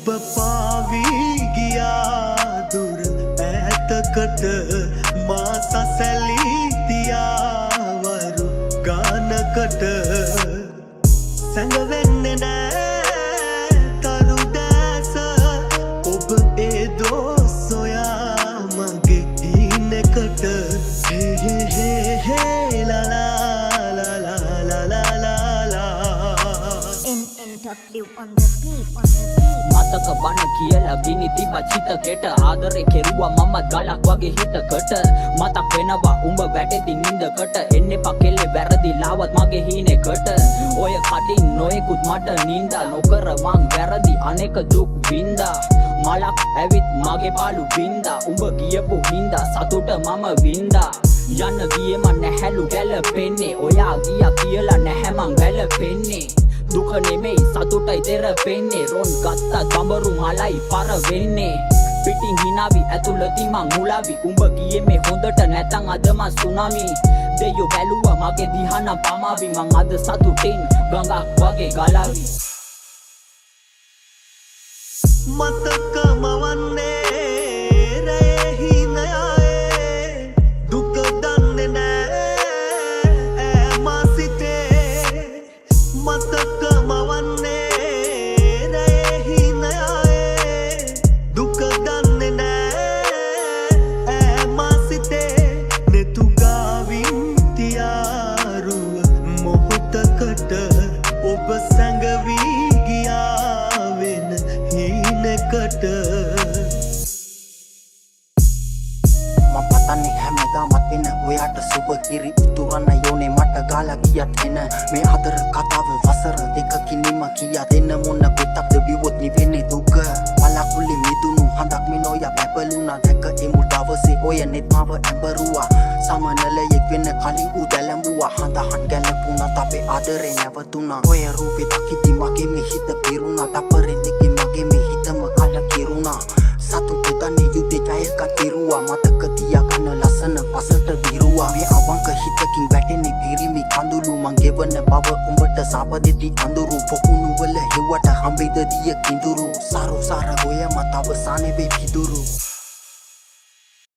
ඔබ පාවී ගියා දුර ඈතකට මා සසැලී තියාවරු ගානකට සැඟවෙන්නේ නෑ තරු දැස ඔබ ඒ දොස් සොයා මගේ දීනකට හේ හේ හේ ලා ලා ලා ලා ලා ලා ලා මතක බන කියලා ගිනි තිබ චිතකෙට ආදරේ කෙරුවා මම ගලක් වගේ හිතකට මතක් වෙනවා උඹ වැටෙති නින්දකට එන්න එපා කෙල්ලේ වැරදි ලාවත් මගේ හීනෙකට ඔය කටින් නොයෙකුත් මට නින්දා නොකර මං වැරදි අනෙක දුක් වින්දා මලක් ඇවිත් මගේ පාලු වින්දා උඹ ගියපු හින්දා සතුට මම වින්දා යන්න ගියේ මන් නැහැලු ගැලපෙන්නේ ඔයා ගියා කියලා නැහැ මං වැළපෙන්නේ දුක නෙමෙයි සතුටයි තෙරපෙන්නේ රොන් ගත්තා ගඹරු මලයි පර වෙන්නේ පිටින් හිනාවි ඇතුළතින් මං මුලාවි උඹ ගියේ මේ හොඳට නැතන් අද මං සුනාමි දෙයෝ බැලුවා මගේ දිහා නම් පමාවි මං අද සතුටින් ගඟක් වගේ ගලාවි මතක මවන්නේ රේ හිනයායේ දුක දන්නේ නෑ මා සිතේ මතක මවන්නේ රේ හිනයායේ දුක දන්නේ නෑ මා සිතේ නෙතු ගාවින් තියාරුව මොහොතකට ඔබ සැඟවී ගියා වෙන හීනකට පතන්නේ හැමදාමත් එන ඔයාට සුබ කිරි උතුරන්න යෝනේ මට ගාලා ගියත් එන මේ අතර කතාව වසර දෙකකින් නිම කියා දෙන්න මොන පුතක්ද බිවොත් නිවෙන්නේ දුක පලකුලි මිදුණු හඳක් මිනෝයා බැබලුණා දැක එමු දවසේ ඔය නෙත් මාව ඇඹරුවා සමනලයෙක් වෙන්න කලින් උදැලඹුවා හඳහන් ගැලපුණා අපේ ආදරේ නැවතුණා ඔය රූපේ දකිති මගේ මේ හිත පිරුණා තපරෙන් දෙකේ මගේ මේ හිතම කලකිරුණා සතුට ගන්නේ යුද්ධේ ජයක කිරුවා මතක තියාගන්න ලස්සන පසට විරුවා මේ අවංක හිතකින් වැටෙන්නේ පිරිමි කඳුළු මං ගෙවන බව උඹට සාප දෙති අඳුරු පොකුණු වල හෙව්වට හම්බෙද දිය කිඳුරු සාරු සාර ඔය මත අවසානේ වේ පිදුරු